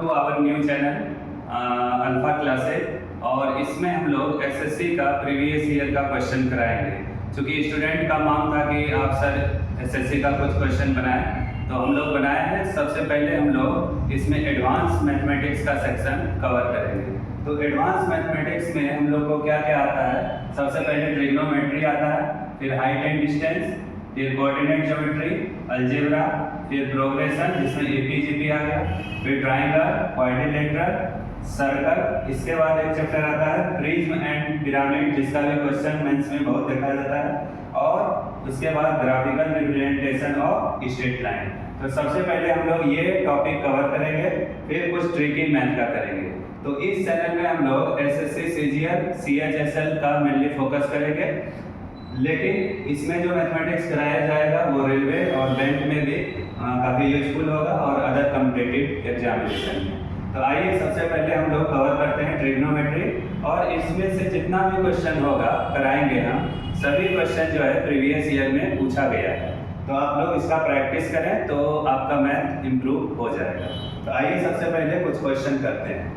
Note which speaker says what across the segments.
Speaker 1: To our new channel Alpha Classes. और इसमें हम लोग एसएससी का प्रीवियस ईयर का क्वेश्चन कराएंगे। क्योंकि स्टूडेंट का मांग था कि आप सर एसएससी का कुछ क्वेश्चन बनाएं, तो हम लोग बनाए हैं। सबसे पहले हम लोग इसमें एडवांस मैथमेटिक्स का सेक्शन कवर करेंगे। तो एडवांस मैथमेटिक्स में हम लोग को क्या क्या आता है? सबसे पहले ट्रिग्नोमेट्री आता है, फिर हाइट एंड डिस्टेंस, फिर कोऑर्डिनेट ज्योमेट्री, अलजेब्रा, फिर प्रोग्रेशन जिसमें एपीजीपी आ गया, फिर ट्रायंगल, क्वाड्रिलेटरल, सर्कल। इसके बाद एक चैप्टर आता है प्रिज्म एंड पिरामिड, जिसका भी क्वेश्चन मेंस में बहुत देखा जाता है। और उसके बाद graphical representation of straight line. तो सबसे पहले हम लोग ये टॉपिक कवर करेंगे, फिर कुछ ट्रिकी मैथ का करेंगे। तो इस चैनल में हम लोग एसएससी, सीजीएल, सीएचएसएल का मेनली फोकस करेंगे, लेकिन इसमें जो मैथमेटिक्स कराया जाएगा वो रेलवे और बैंक में भी काफ़ी यूजफुल होगा और अदर कॉम्पिटिटिव एग्जामिनेशन में। तो आइए सबसे पहले हम लोग कवर करते हैं ट्रिग्नोमेट्री, और इसमें से जितना भी क्वेश्चन होगा कराएंगे हम। सभी क्वेश्चन जो है प्रीवियस ईयर में पूछा गया है, तो आप लोग इसका प्रैक्टिस करें तो आपका मैथ इम्प्रूव हो जाएगा। तो आइए सबसे पहले कुछ क्वेश्चन करते हैं।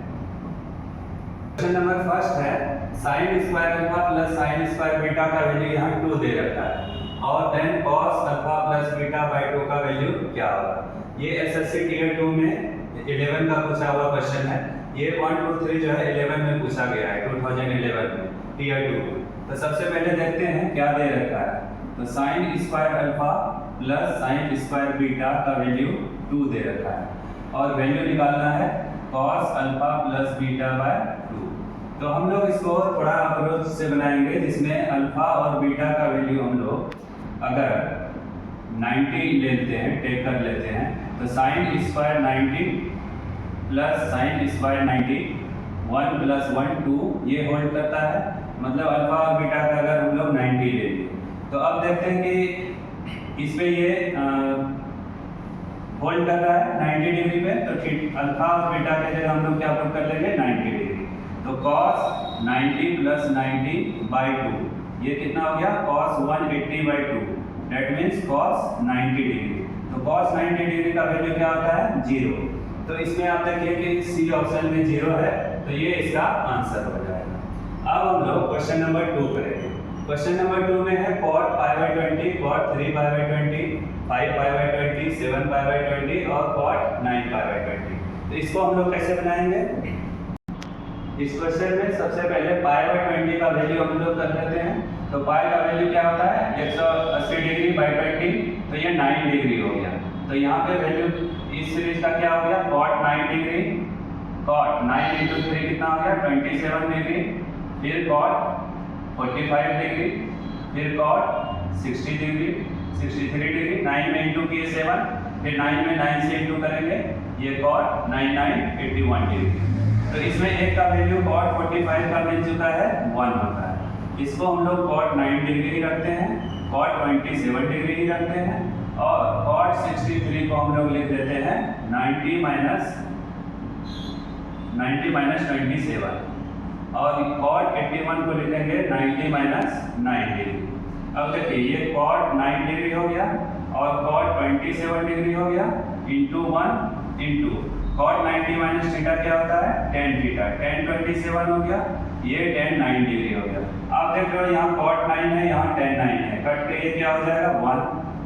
Speaker 1: क्वेश्चन नंबर फर्स्ट है sine square alpha plus sine square beta का वैल्यू यहाँ 2 दे रखा है, और then cos alpha plus beta by 2 का वैल्यू क्या होगा। ये एसएससी टीयर 2 में 11 का पूछा हुआ क्वेश्चन है। ये 1, 2, 3 जो है 11 में पूछा गया है, 2011 में टीयर 2। तो सबसे पहले देखते हैं क्या दे रखा है। तो sine square alpha plus sine square beta का वैल्यू 2 दे रखा है, और वैल्यू निकालना है cos alpha plus beta by 2। तो हम लोग इसको थोड़ा अप्रोच से बनाएंगे, जिसमें अल्फा और बीटा का वैल्यू हम लोग अगर 90 लेते हैं, टेक कर लेते हैं, तो sine square 90 plus sine square 90, 1 + 1 2 ये होल्ड करता है। मतलब अल्फा और बीटा का अगर हम लोग 90 लेंगे, तो अब देखते हैं कि इसमें ये होल्ड कर रहा है 90 डिग्री पे। तो ठीक अल्फा और बीटा के जगह हम लोग क्या पुट कर लेंगे 90 डिग्री। तो cos 90 + 90 बाई 2 ये कितना हो गया cos 180/2, that means cos 90 degree. तो cos 90 डिग्री का वैल्यू क्या होता है 0। तो इसमें आप देखिए कि सी ऑप्शन में 0 है, तो ये इसका आंसर हो जाएगा। अब हम लोग क्वेश्चन नंबर 2 करेंगे। क्वेश्चन नंबर 2 में है cot π/20, cot 3π/20, 5π/20, 7π/20 और cot 9π/20। तो इसको हम लोग कैसे बनाएंगे? इस क्वेश्चन में सबसे पहले π/20 का वैल्यू हम लोग कर लेते हैं। तो पाई का वैल्यू क्या होता है 180 डिग्री बाई 20, तो ये 9 डिग्री हो गया। तो यहाँ पे वैल्यू इस सीरीज का क्या हो गया cot 9 डिग्री, cot 9 × 3 कितना हो गया 27 डिग्री, फिर cot 45 डिग्री, फिर cot 60 डिग्री, 63 डिग्री। 9 में इंटू किए 7, फिर 9 में 9 से इंटू करेंगे, ये cot 9 81 डिग्री। तो इसमें एक का वैल्यू cot 45 का मिल चुका है 1 होता है। इसको हम लोग cot 9 डिग्री ही रखते हैं, cot 27 डिग्री ही रखते हैं, और cot 63 को हम लोग लिख देते हैं 90 - 27, और cot 81 को लिखेंगे 90 - 9 डिग्री। अब देखिए ये cot 9 डिग्री हो गया और cot 27 डिग्री हो गया, इंटू 1 इंटू cot 90 - थीटा क्या होता है tan थीटा, tan 27 हो गया, ये tan 9 डिग्री हो गया। आप देख रहे हो यहाँ cot 9 है, यहाँ tan 9 है, कट के ये क्या हो जाएगा 1।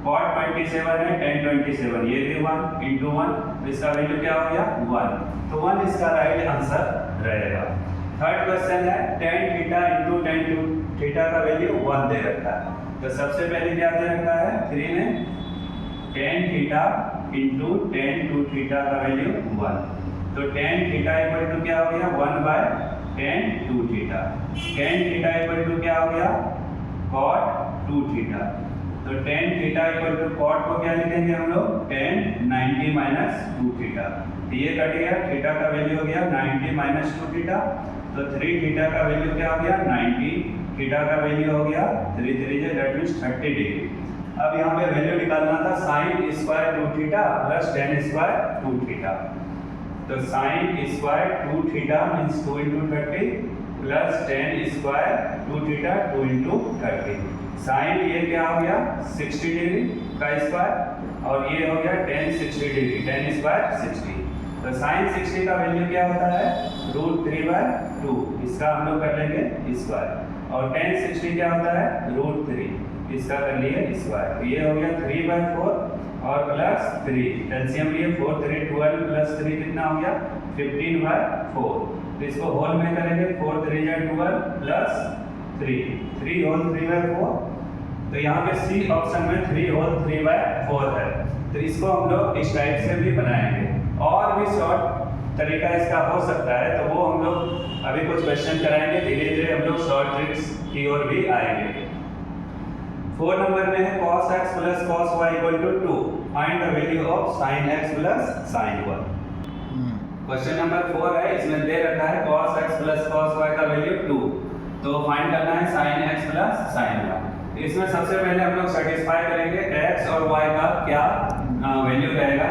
Speaker 1: cot 27 है, tan 27 ये भी 1 इंटू 1, तो इसका वैल्यू क्या हो गया 1। तो 1 इसका राइट आंसर रहेगा। थर्ड क्वेश्चन है tan theta into tan 2 theta का वैल्यू 1 दे रखा है। तो सबसे पहले क्या दे रखा है 3 में tan theta into tan 2 theta का वैल्यू 1। तो tan थीटा इक्वल टू क्या हो गया 1/tan 2 theta. tan theta equal to क्या हो गया cot 2 थीटा। तो tan theta equal to cot को क्या लिखेंगे हम लोग tan 90 - 2 थीटा। तो ये कट गया, थीटा का वैल्यू हो गया 90 - 2 थीटा। तो 3 थीटा का वैल्यू क्या हो गया 90, थीटा का वैल्यू हो गया 3 3 दैट मीन्स 30 डिग्री। अब यहाँ पे वैल्यू निकालना था sine square 2 theta plus tan square 2 theta. तो sine square 2 theta means 2 × 30 plus tan square 2 theta 2 × 30। Sine ये क्या हो गया 60 डिग्री का स्क्वायर, और ये हो गया tan 60 डिग्री, tan स्क्वायर 60। तो साइन 60 का वैल्यू क्या होता है √3/2, इसका हम लोग कर लेंगे स्क्वायर। और tan 60 क्या होता है √3, इसका कर लिए स्क्वायर। तो ये हो गया 3/4 और प्लस 3, एलसीएम लिए 4 3 12 प्लस 3 कितना हो गया 15/4। तो इसको होल में करेंगे 4 3 12 प्लस 3 होल 3/4। तो यहाँ पे सी ऑप्शन में 3 होल 3/4 है। तो इसको हम लोग इस टाइप से भी बनाएंगे। और भी शॉर्ट तरीका इसका हो सकता है, तो वो हम लोग अभी कुछ क्वेश्चन कराएंगे, धीरे धीरे हम लोग शॉर्ट ट्रिक्स की ओर भी आएंगे। 4 नंबर में है cos x plus cos y equal to 2, find the value of sin x plus sin y। Question number 4 है, इसमें दे रखा है cos x plus cos y का वैल्यू 2, तो फाइंड करना है sin x plus sin y। इसमें सबसे पहले हम लोग सेटिस्फाई करेंगे x और y का क्या वैल्यू रहेगा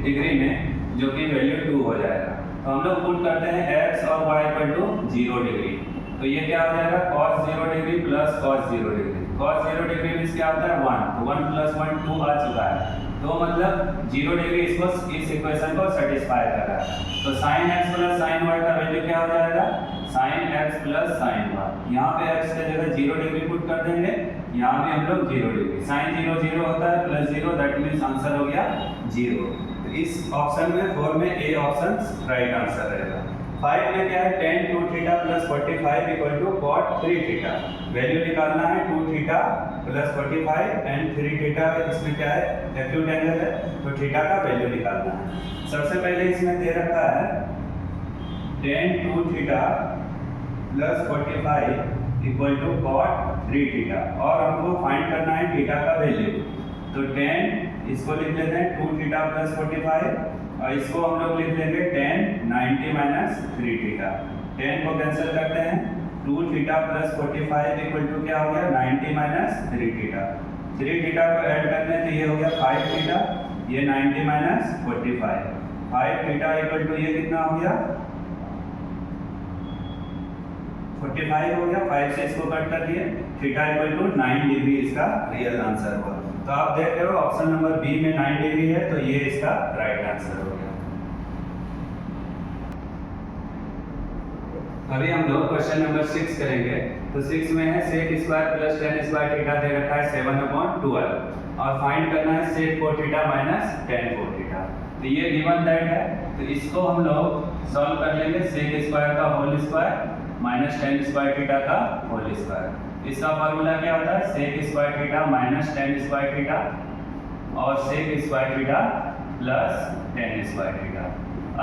Speaker 1: डिग्री में, जो कि वैल्यू 2 हो जाएगा। तो हम लोग पुट करते हैं x और y इक्वल टू 0 डिग्री। तो ये क्या हो जाएगा cos 0 degree plus cos 0 degree. cos 0 degree में क्या होता है 1, तो 1 प्लस 1 2 आ चुका है। तो मतलब 0 डिग्री इसको इस इक्वेशन को सेटिस्फाई कर रहा है। तो sin x plus sin y का वैल्यू क्या हो जाएगा sin x plus sin y। यहाँ पे x की जगह 0 डिग्री पुट कर देंगे, यहाँ भी हम लोग 0 डिग्री। sin 0 0 होता है प्लस 0, दैट मीन्स आंसर हो गया 0। तो इस ऑप्शन में 4 में ए ऑप्शन राइट आंसर रहेगा। 5 में क्या है tan 2 theta plus 45 equal to cot 3 theta. Value निकालना है 2 थीटा प्लस 45 एंड 3 थीटा, इसमें क्या है एक्यूट एंगल है, तो थीटा का वैल्यू निकालना है। सबसे पहले इसमें दे रखा है tan 2 theta plus 45 equal to cot 3 theta, और हमको फाइंड करना है थीटा का वैल्यू। तो tan इसको लिख लेते हैं 2 थीटा प्लस 45, और इसको हम लोग लिख लेंगे tan 90 माइनस 3 थीटा। tan को कैंसिल करते हैं, 2 थीटा प्लस 45 इक्वल टू क्या हो गया 90 माइनस 3 थीटा। 3 थीटा को ऐड करने से ये हो गया 5 थीटा, ये 90 माइनस 45, 5 थीटा इक्वल टू ये कितना हो गया 45 हो गया। 5 से इसको कट कर दिए, थीटा इक्वल टू 9 डिग्री इसका रियल आंसर होगा। तो आप देख रहे हो ऑप्शन नंबर बी में 9 डिग्री है, तो ये इसका राइट आंसर हो गया। अभी हम लोग क्वेश्चन नंबर 6 करेंगे। तो 6 में है sec square plus tan square theta दे रखा है 7/12, और फाइंड करना है sec 4 theta minus tan 4 theta. तो ये गिवन दैट है, तो इसको हम लोग सॉल्व कर लेंगे। sec स्क्वायर का whole square minus tan square theta का होल स्क्वायर। इसका फार्मूला क्या होता है sec square theta minus tan square theta, और sec square theta plus tan square theta.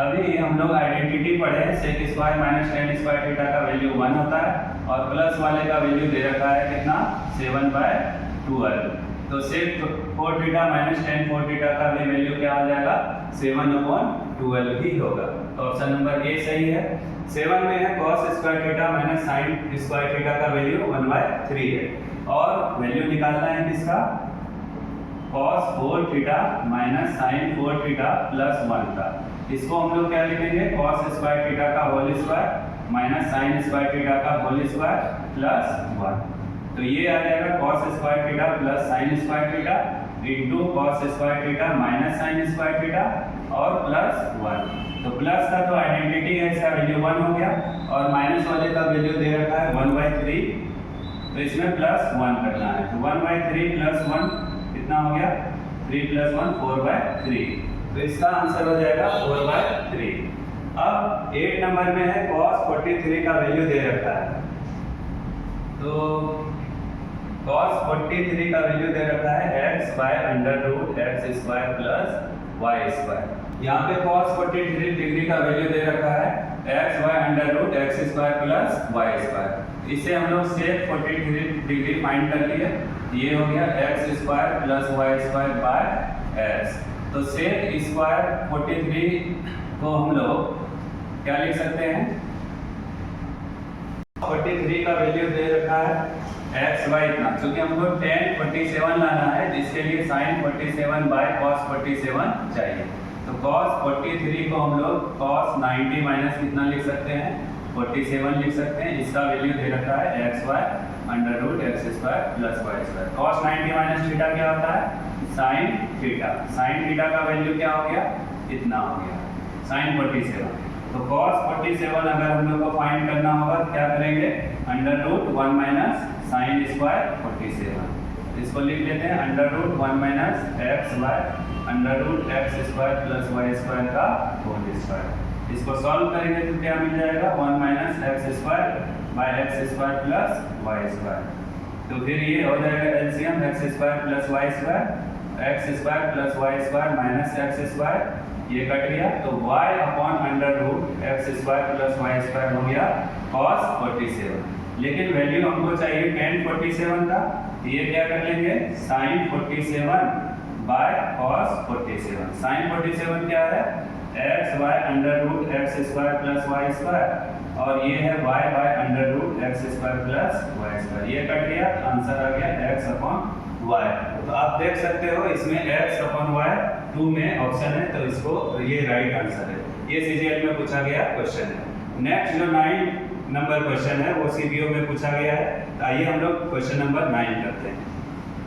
Speaker 1: अभी हम लोग आइडेंटिटी पढ़े हैं, sec square minus tan square theta का वैल्यू 1 होता है, और प्लस वाले का वैल्यू दे रखा है कितना 7/12। तो sec 4 theta minus tan 4 theta का भी वैल्यू क्या हो जाएगा 7/12 ही होगा। तो ऑप्शन नंबर ए सही है। 7 में है cos square theta minus sin square theta का वैल्यू 1/3 है, और वैल्यू निकालना है किसका cos 4 theta minus sin 4 theta plus 1 का। इसको हम लोग क्या लिखेंगे cos स्क्वायर थीटा का whole square minus sin square theta का होल स्क्वायर प्लस 1। तो ये आ जाएगा cos square theta plus sin square theta into cos square theta minus sin square theta और प्लस 1। तो प्लस का तो आइडेंटिटी है, इसका वैल्यू 1 हो गया, और माइनस वाले का वैल्यू दे रखा है 1/3, तो इसमें प्लस 1 करना है। तो 1/3 प्लस 1 कितना हो गया 3 प्लस 1 4/3। तो इसका आंसर हो जाएगा 4/3। अब 8 नंबर में है cos 43 का वैल्यू दे रखा है। तो cos 43 का वैल्यू दे रखा है x/√x square plus y square. यहाँ पे cos 43 डिग्री का वैल्यू दे रखा है x/√x square plus y square. इससे हम लोग sec 43 डिग्री फाइंड कर लिए, ये हो गया x square plus y square by x। तो sec स्क्वायर 43 को हम लोग क्या लिख सकते हैं 43 का वैल्यू दे रखा है x बाय इतना, क्योंकि हमको tan 47 लाना है, जिसके लिए sin 47 बाय cos 47 चाहिए। तो cos 43 को हम लोग cos 90 माइनस कितना लिख सकते हैं 47 लिख सकते हैं। इसका वैल्यू दे रखा है x/√x square plus y square. cos 90 minus theta क्या होता है sin थीटा। sin थीटा का वैल्यू क्या हो गया इतना हो गया। sin 47। तो cos 47 अगर हम लोग को फाइंड करना होगा क्या करेंगे, under root 1 minus sine square 47। इसको लिख लेते हैं under root 1 minus X Y under root X square plus Y square का होल स्क्वायर। इसको सॉल्व करेंगे तो क्या मिल जाएगा, 1 minus X square by X square plus Y square. तो फिर ये हो जाएगा LCM X square plus Y square, X square plus Y square minus X square, ये कट गया तो y upon under root X square plus Y square हो गया cos 47। लेकिन वैल्यू हमको चाहिए tan 47 का, तो ये क्या कर लेंगे sin 47 बाय cos 47। sin 47 क्या है, X Y under root X square plus Y square, और ये है y by under root X square plus Y square. ये कट गया तो आंसर आ गया x अपॉन y। तो आप देख सकते हो इसमें x अपॉन y 2 में ऑप्शन है, तो इसको ये राइट आंसर है। ये सीजीएल में पूछा गया क्वेश्चन है। नेक्स्ट जो 9 नंबर क्वेश्चन है वो सीबीओ में पूछा गया है। तो आइए हम लोग क्वेश्चन नंबर 9 करते हैं।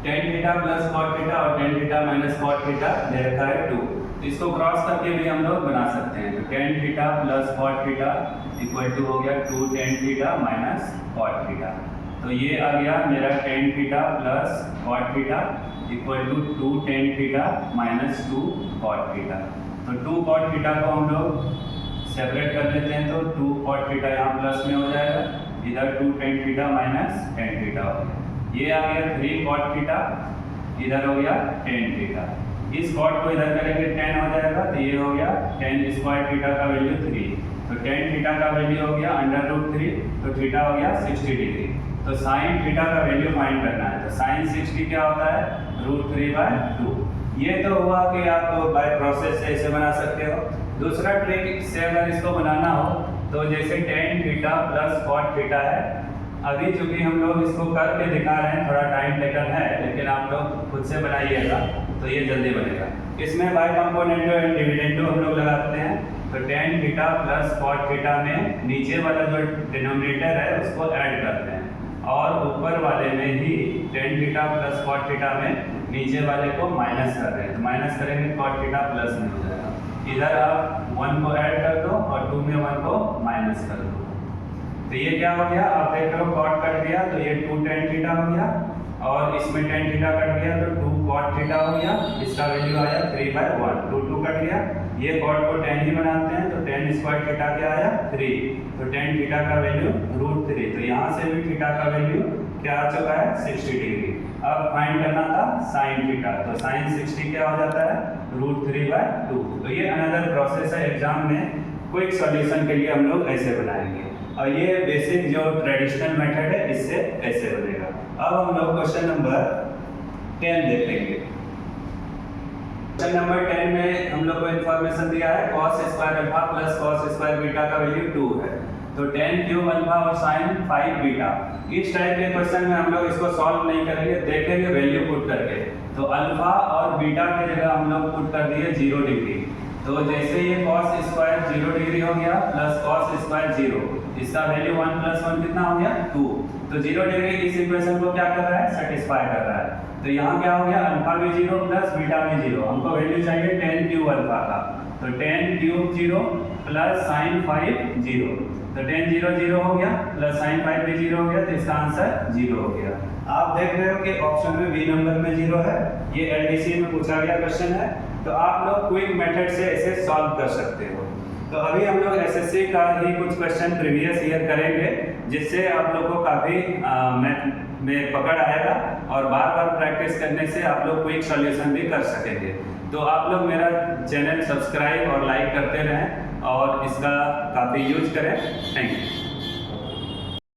Speaker 1: tan theta plus cot theta और tan theta minus cot theta दे रखा है 2। तो इसको क्रॉस करके भी हम लोग बना सकते हैं। तो tan theta plus cot theta equal to हो गया 2 tan theta minus cot theta. तो ये आ गया मेरा tan theta plus cot theta equal to 2 tan theta minus 2 cot theta. तो 2 cot थीटा को हम लोग सेपरेट कर लेते हैं, तो 2 cot थीटा यहाँ प्लस में हो जाएगा, इधर 2 tan theta minus tan theta हो गया। ये आ गया 3 cot थीटा, इधर हो गया tan थीटा। इस cot को इधर करेंगे tan हो जाएगा, तो ये हो गया tan स्क्वायर थीटा का वैल्यू 3। तो tan थीटा का वैल्यू हो गया अंडर रूट 3, तो थीटा हो गया 60 डिग्री। तो sin थीटा का वैल्यू फाइंड करना है। तो sin 60 क्या होता है, रूट 3/2। ये तो हुआ कि आप बाय प्रोसेस से ऐसे बना सकते हो। दूसरा ट्रिक से अगर इसको बनाना हो तो जैसे tan theta plus cot theta है, अभी चूंकि हम लोग इसको करके दिखा रहे हैं, थोड़ा टाइम टेकन है, लेकिन आप लोग खुद से बनाइएगा तो ये जल्दी बनेगा। इसमें बाय कंपोनेंटो एंड डिविडेंडो हम लोग लगाते हैं। तो tan theta plus cot theta में नीचे वाला जो डिनोमिनेटर है उसको ऐड करते हैं, और ऊपर वाले में ही tan theta plus cot theta में नीचे वाले को माइनस कर रहे हैं। तो माइनस करेंगे cot थीटा प्लस में हो जाएगा। इधर आप 1 को ऐड कर दो और 2 में 1 को माइनस कर दो। तो ये क्या हो गया, आप देख रहे हो cot कट गया तो ये 2 tan थीटा हो गया, और इसमें tan थीटा कट गया तो 2 cot थीटा हो गया। इसका वैल्यू आया 3/1। 2 कट गया, ये cot को tan ही बनाते हैं, तो tan स्क्वायर थीटा क्या आया 3। तो tan थीटा का वैल्यू रूट 3। तो यहाँ से भी थीटा का वैल्यू क्या आ चुका है 60 डिग्री। अब फाइंड करना था sin थीटा, तो sin 60 क्या हो जाता है रूट 3/2। तो ये अनदर प्रोसेस है, एग्जाम में क्विक सॉल्यूशन के लिए हम लोग ऐसे बनाएंगे, और ये बेसिक जो ट्रेडिशनल मेथड है इससे ऐसे बनेगा। अब हम लोग क्वेश्चन नंबर 10 देखेंगे। क्वेश्चन नंबर 10 में हम लोग को इन्फॉर्मेशन दिया है cos square alpha plus cos square beta का वैल्यू 2 है। तो tan क्यूब अल्फा और sin 5 बीटा, इस टाइप के क्वेश्चन में हम लोग इसको सॉल्व नहीं करेंगे, देखेंगे वैल्यू पुट करके। तो अल्फा और बीटा की जगह हम लोग पुट कर दिए 0 डिग्री। तो जैसे ये cos स्क्वायर 0 डिग्री हो गया प्लस cos स्क्वायर 0, इसका वैल्यू 1 + 1 कितना हो गया 2। तो 0 डिग्री इस इक्वेशन को क्या कर रहा है, सेटिस्फाई कर रहा है। तो यहाँ क्या हो गया, अल्फा भी 0 प्लस बीटा भी 0। हमको वैल्यू चाहिए tan क्यूब अल्फा का, तो tan क्यूब 0 प्लस sin 5 0। तो tan 0 0 हो गया प्लस sin 5 भी 0 हो गया, तो इसका आंसर 0 हो गया। आप देख रहे हो कि ऑप्शन में बी नंबर में 0 है। ये एलडीसी में पूछा गया क्वेश्चन है, तो आप लोग क्विक मेथड से इसे सॉल्व कर सकते हो। तो अभी हम लोग एसएससी का ही कुछ क्वेश्चन प्रीवियस ईयर करेंगे, जिससे आप लोग को काफ़ी मैथ में पकड़ आएगा, और बार बार प्रैक्टिस करने से आप लोग क्विक सॉल्यूशन भी कर सकेंगे। तो आप लोग मेरा चैनल सब्सक्राइब और लाइक करते रहें, और इसका काफ़ी यूज करें। Thank you.